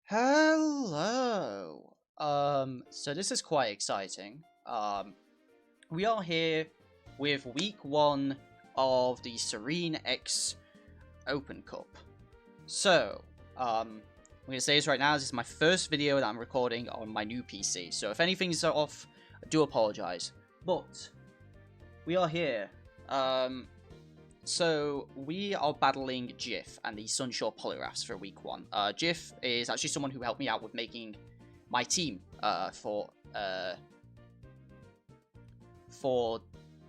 Hello. So this is quite exciting. We are here with week 1 of the Serene X Open Cup. So, I'm gonna say this right now, this is my first video that I'm recording on my new PC. So if anything's off, I do apologize. But we are here. So we are battling Jiff and the Sunyshore Poliwraths for week 1. Jiff is actually someone who helped me out with making my team for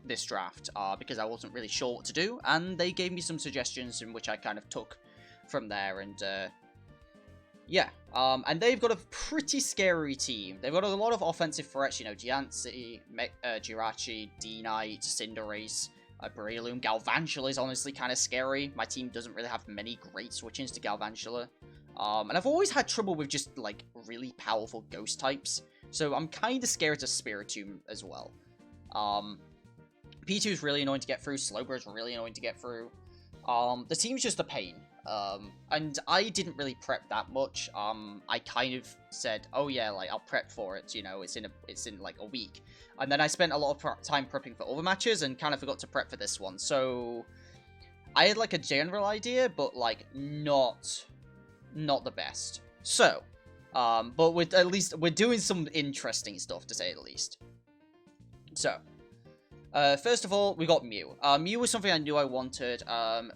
this draft because I wasn't really sure what to do, and they gave me some suggestions in which I kind of took from there, and yeah, and they've got a pretty scary team. They've got a lot of offensive threats, you know, Diancie, Jirachi, D-Knight, Cinderace, Breloom. Galvantula is honestly kind of scary. My team doesn't really have many great switch-ins to Galvantula. And I've always had trouble with just, like, really powerful ghost types. So I'm kind of scared of Spiritomb as well. P2 is really annoying to get through. Slowbro is really annoying to get through. The team's just a pain. And I didn't really prep that much. I kind of said, oh yeah, like, I'll prep for it, you know, it's in like a week. And then I spent a lot of time prepping for other matches and kind of forgot to prep for this one. So I had like a general idea, but like not the best. So, but we're doing some interesting stuff, to say the least. So, first of all, we got Mew. Mew was something I knew I wanted.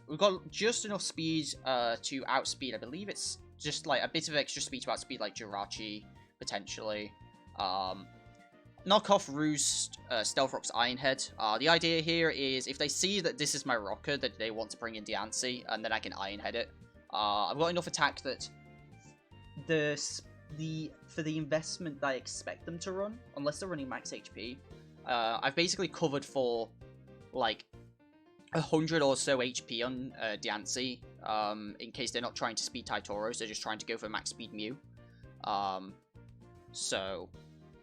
We got just enough speed to outspeed. I believe it's just like a bit of extra speed to outspeed like Jirachi, potentially. Knock off Roost, Stealth Rock's Iron Head. The idea here is if they see that this is my rocker, that they want to bring in Diancie, and then I can Iron Head it. I've got enough attack that for the investment that I expect them to run, unless they're running max HP, I've basically covered for like 100 or so HP on Diancie, in case they're not trying to speed Tauros, they're just trying to go for max speed Mew. So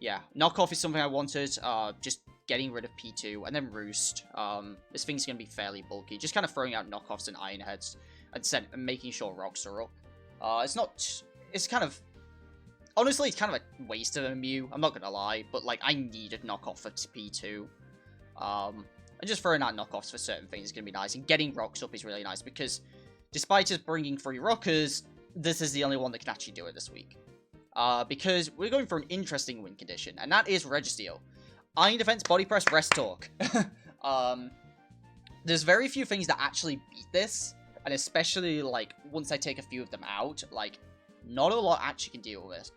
yeah, knockoff is something I wanted, just getting rid of P2, and then Roost. This thing's going to be fairly bulky, just kind of throwing out knockoffs and Iron Heads, and making sure rocks are up. It's kind of, honestly, it's kind of a waste of a Mew, I'm not going to lie, but like, I need a knockoff for P2. And just throwing out knockoffs for certain things is going to be nice, and getting rocks up is really nice, because despite us bringing 3 rockers, this is the only one that can actually do it this week. Because we're going for an interesting win condition, and that is Registeel. Iron Defense, Body Press, Rest Talk. There's very few things that actually beat this, and especially, like, once I take a few of them out, like, not a lot actually can deal with it.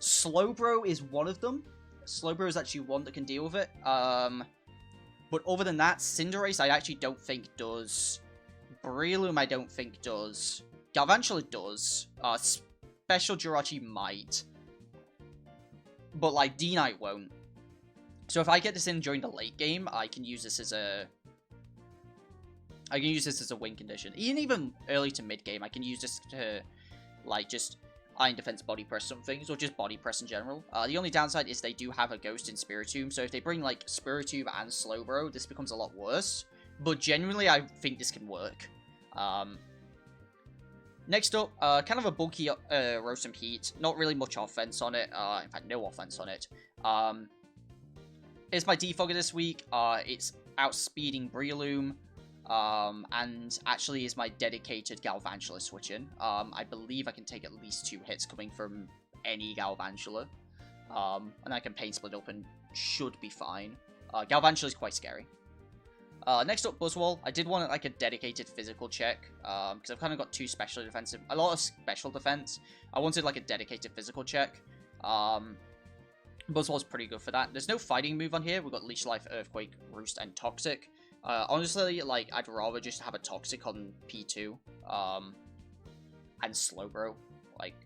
Slowbro is one of them. Slowbro is actually one that can deal with it. But other than that, Cinderace I actually don't think does. Breloom I don't think does. Galvantula does. Special Jirachi might. But, like, D-Knight won't. So if I get this in during the late game, I can use this as a win condition. Even early to mid game, I can use this to, like, just Iron Defense Body Press some things, or just Body Press in general. The only downside is they do have a Ghost in Spiritomb, so if they bring, like, Spiritomb and Slowbro, this becomes a lot worse. But genuinely, I think this can work. Next up, kind of a bulky Roast and Heat. Not really much offense on it. In fact, no offense on it. It's my defogger this week. It's outspeeding Breloom. And actually is my dedicated Galvantula switch-in. I believe I can take at least 2 hits coming from any Galvantula. And I can Pain Split up and should be fine. Galvantula is quite scary. Next up, Buzzwole. I did want like a dedicated physical check, because I've kind of got 2 special defensive, a lot of special defense. I wanted like a dedicated physical check. Buzzwole's pretty good for that. There's no fighting move on here. We've got Leech Life, Earthquake, Roost, and Toxic. Honestly, like, I'd rather just have a Toxic on P2, and Slowbro. Like,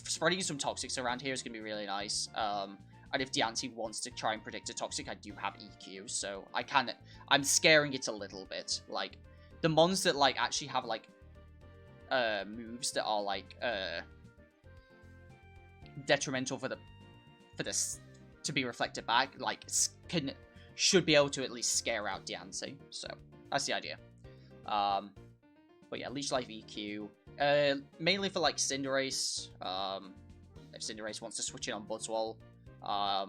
spreading some Toxics around here is going to be really nice. And if Diancie wants to try and predict a Toxic, I do have EQ, so I'm scaring it a little bit. Like, the mons that, like, actually have, like, moves that are, like, detrimental for this to be reflected back, like, should be able to at least scare out Diancie, so that's the idea. But yeah, Leech Life EQ. Mainly for like Cinderace. If Cinderace wants to switch in on Buzzwole. I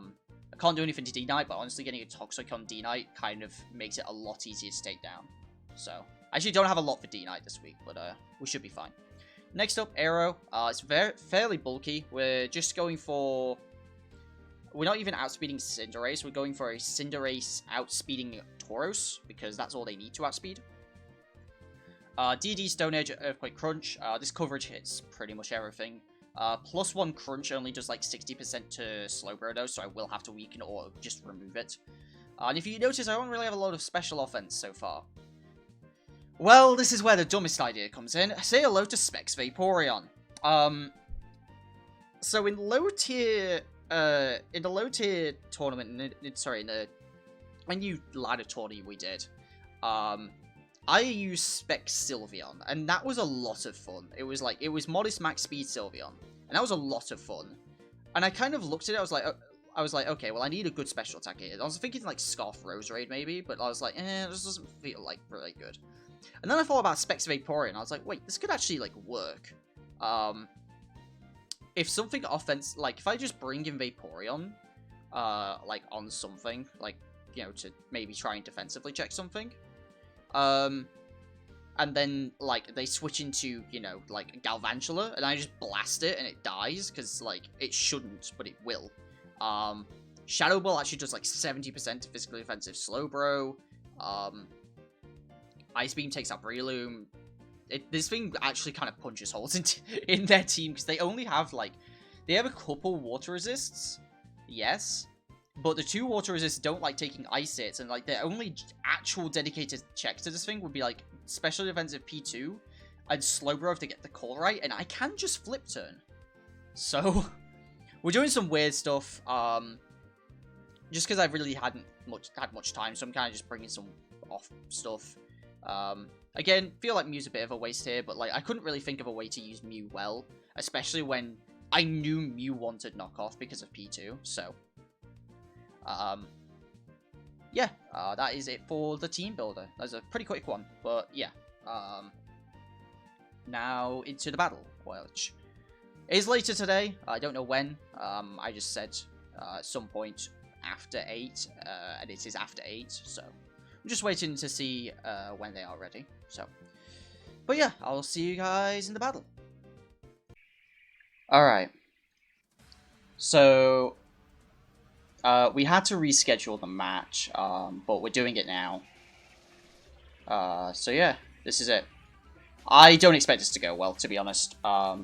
can't do anything to D-Knight, but honestly getting a Toxic on D-Knight kind of makes it a lot easier to take down. So, I actually don't have a lot for D-Knight this week, but we should be fine. Next up, Aero. It's fairly bulky. We're just going for... We're not even outspeeding Cinderace. We're going for a Cinderace outspeeding Tauros, because that's all they need to outspeed. DD, Stone Edge, Earthquake, Crunch. This coverage hits pretty much everything. +1 Crunch only does like 60% to Slowbro though, so I will have to weaken or just remove it. And if you notice, I don't really have a lot of special offense so far. Well, this is where the dumbest idea comes in. Say hello to Specs Vaporeon. So in low tier, in the low tier tournament, in the new ladder tourney we did, I used Spec Sylveon, and that was a lot of fun. It was modest max speed Sylveon, and that was a lot of fun. And I kind of looked at it, I was like, okay, well I need a good special attack here. I was thinking like Scarf Rose Raid maybe, but I was like, this doesn't feel like really good. And then I thought about Specs Vaporeon, and I was like, wait, this could actually like work. If something if I just bring in Vaporeon, like on something, like, you know, to maybe try and defensively check something. And then, like, they switch into, you know, like, Galvantula, and I just blast it, and it dies, because, like, it shouldn't, but it will. Shadow Ball actually does, like, 70% to physically offensive Slowbro. Ice Beam takes out Breloom. This thing actually kind of punches holes in their team, because they only have, like, they have a couple water resists, yes, but the 2 water resists don't like taking ice hits, and like their only actual dedicated check to this thing would be like special defensive P2 and Slowbro to get the call right, and I can just flip turn. So we're doing some weird stuff, just because I really hadn't had much time, so I'm kind of just bringing some off stuff. Again, feel like Mew's a bit of a waste here, but like I couldn't really think of a way to use Mew well, especially when I knew Mew wanted knockoff because of P2, so yeah, that is it for the team builder. That's a pretty quick one, but yeah. Now into the battle, which is later today. I don't know when. I just said at some point after 8, and it is after 8, so I'm just waiting to see when they are ready. So, but yeah, I'll see you guys in the battle. Alright. So we had to reschedule the match, but we're doing it now. So yeah, this is it. I don't expect this to go well, to be honest. But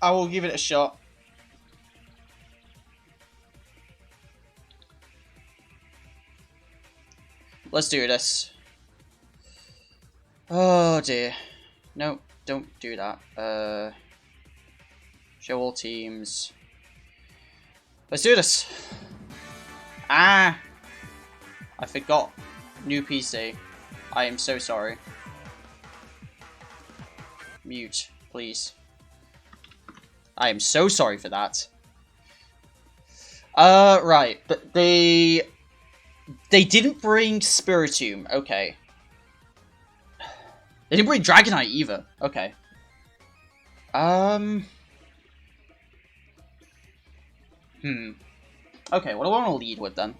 I will give it a shot. Let's do this. Oh dear. No, don't do that. Show all teams. Let's do this. Ah! I forgot. New PC. I am so sorry. Mute, please. I am so sorry for that. Right. But they didn't bring Spiritomb. Okay. They didn't bring Dragonite either. Okay. Okay, what do I want to lead with then?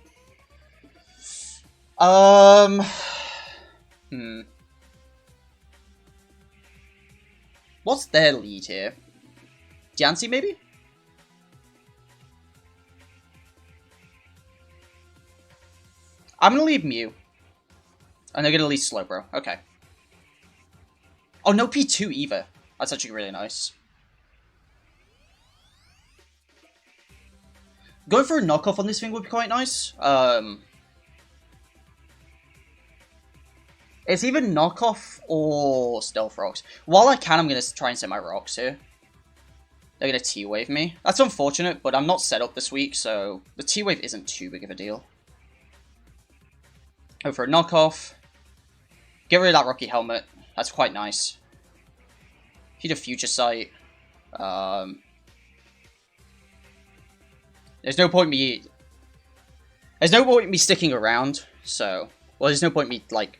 What's their lead here? Diancie, maybe? I'm gonna leave Mew. And they're gonna leave Slowbro. Okay. Oh, no P2 either. That's actually really nice. Going for a knockoff on this thing would be quite nice. It's either knockoff or stealth rocks. While I can, I'm going to try and set my rocks here. They're going to T-Wave me. That's unfortunate, but I'm not set up this week, so the T-Wave isn't too big of a deal. Go for a knockoff. Get rid of that Rocky Helmet. That's quite nice. Hit a Future Sight. There's no point me sticking around, so... Well, there's no point me, like,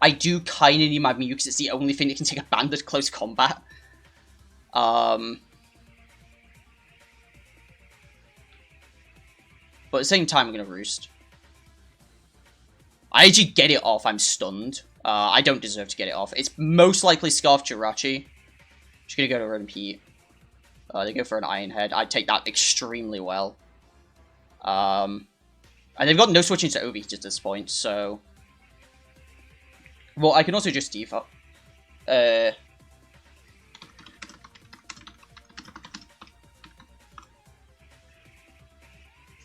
I do kind of need my Mew because it's the only thing that can take a banded close combat. But at the same time, I'm going to Roost. I actually get it off, I'm stunned. I don't deserve to get it off. It's most likely Scarf Jirachi. Just going to go to Rotom Heat. They go for an Iron Head. I take that extremely well. And they've got no switching to Overheat at this point, so... Well, I can also just default.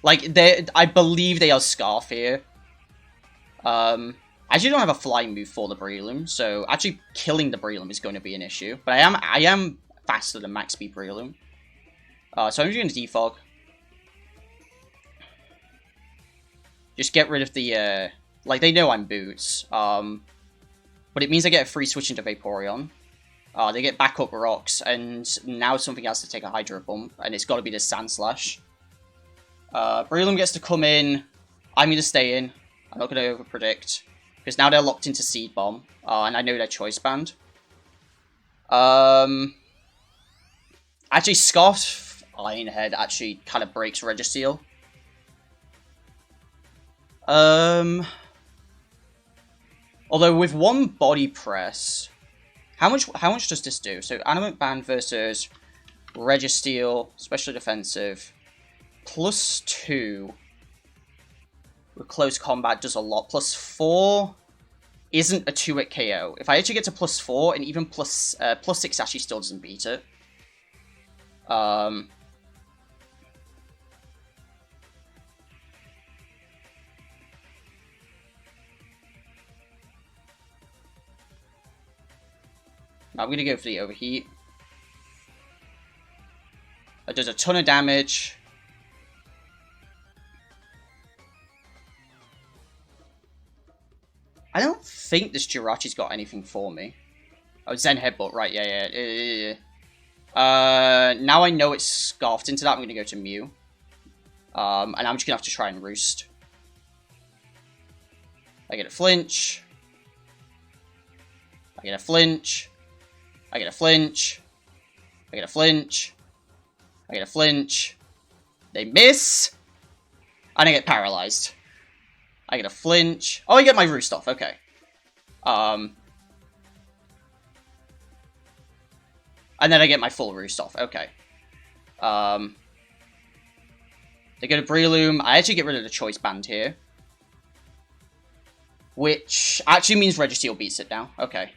Like, I believe they are Scarf here. I actually don't have a flying move for the Breloom, so actually killing the Breloom is going to be an issue. But I am faster than max speed Breloom. So I'm just going to defog. Just get rid of the, like, they know I'm Boots. But it means I get a free switch into Vaporeon. They get backup rocks, and now something has to take a Hydro Bump, and it's got to be the Sand Slash. Breloom gets to come in. I'm going to stay in. I'm not going to overpredict, because now they're locked into Seed Bomb, and I know they're Choice Band. Actually, Scarf Iron Head actually kind of breaks Registeel. Although with one Body Press, how much does this do? So Animate Band versus Registeel, Special Defensive, +2 with Close Combat does a lot. +4 isn't a 2-hit KO. If I actually get to +4 and even +6 actually still doesn't beat it. I'm going to go for the Overheat. That does a ton of damage. I don't think this Jirachi's got anything for me. Oh, Zen Headbutt, right, yeah. Now I know it's scarfed into that, I'm going to go to Mew. And I'm just going to have to try and Roost. I get a flinch. I get a flinch. I get a flinch. I get a flinch. I get a flinch. They miss. And I get paralyzed. I get a flinch. Oh, I get my Roost off. Okay. And then I get my full Roost off. Okay. They go to Breloom. I actually get rid of the Choice Band here. Which actually means Registeel beats it now. Okay.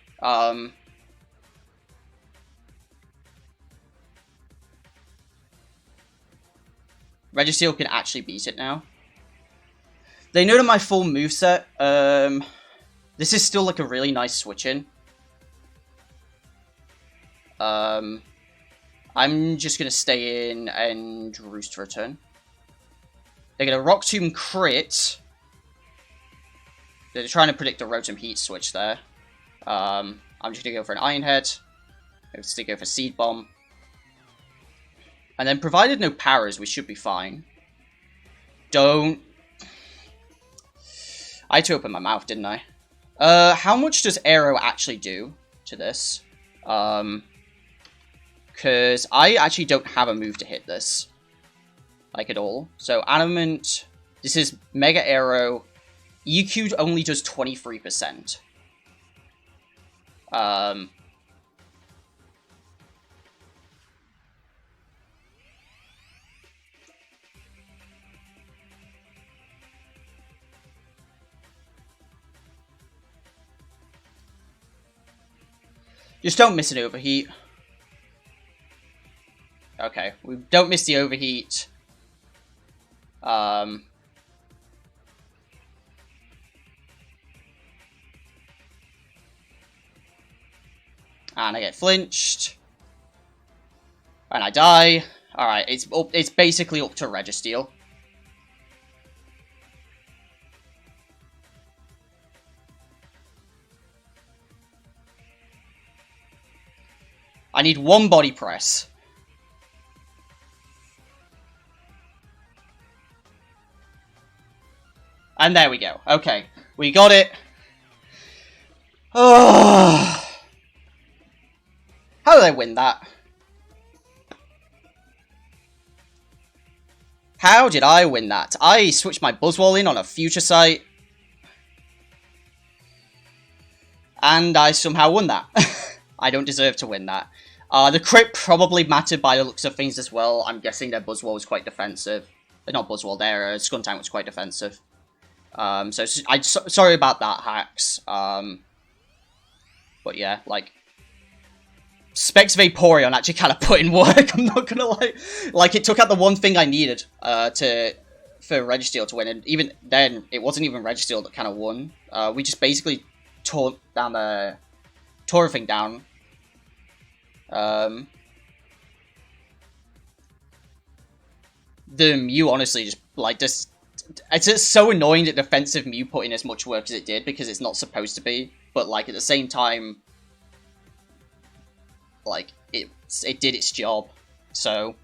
Registeel can actually beat it now. They know that my full moveset. This is still like a really nice switch in. I'm just gonna stay in and Roost for a turn. They're gonna Rock Tomb crit. They're trying to predict a Rotom Heat switch there. I'm just gonna go for an Iron Head. I'm just gonna go for Seed Bomb. And then, provided no powers, we should be fine. Don't... I had to open my mouth, didn't I? How much does Aero actually do to this? Because I actually don't have a move to hit this. Like, at all. So, Animate... This is Mega Aero. EQ'd only does 23%. Just don't miss an Overheat. Okay, we don't miss the Overheat. And I get flinched. And I die. Alright, it's basically up to Registeel. I need one Body Press. And there we go. Okay, we got it. Oh. How did I win that? How did I win that? I switched my Buzzwole in on a future site. And I somehow won that. I don't deserve to win that. The crit probably mattered by the looks of things as well. I'm guessing their Buzzwole was quite defensive. Not Buzzwole, their Skuntank was quite defensive. Sorry about that, Hacks. But yeah, like... Specs Vaporeon actually kind of put in work, I'm not gonna lie. Like, it took out the one thing I needed for Registeel to win, and even then, it wasn't even Registeel that kind of won. We just basically tore everything down. The Mew honestly just, like, it's just so annoying that defensive Mew put in as much work as it did, because it's not supposed to be, but, like, at the same time, like, it did its job. So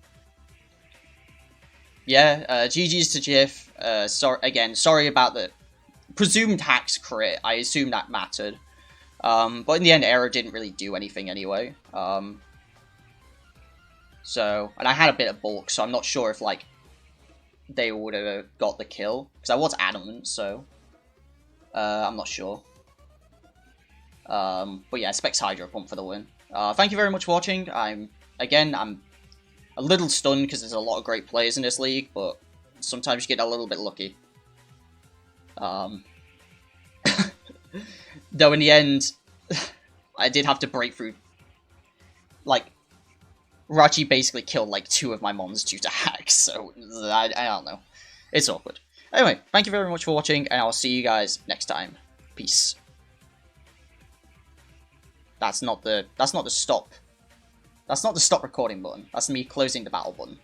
yeah, GG's to Jiff. Sorry about the presumed Hacks crit. I assume that mattered. But in the end, Arrow didn't really do anything anyway. So, and I had a bit of bulk, so I'm not sure if, like, they would have got the kill, because I was adamant, so I'm not sure. But yeah, Specs Hydro Pump for the win. Thank you very much for watching. I'm a little stunned because there's a lot of great players in this league, but sometimes you get a little bit lucky. Though in the end, I did have to break through. Like, Rachi basically killed like 2 of my mons due to hacks, so I don't know. It's awkward. Anyway, thank you very much for watching, and I'll see you guys next time. Peace. That's not the stop. That's not the stop recording button. That's me closing the battle button.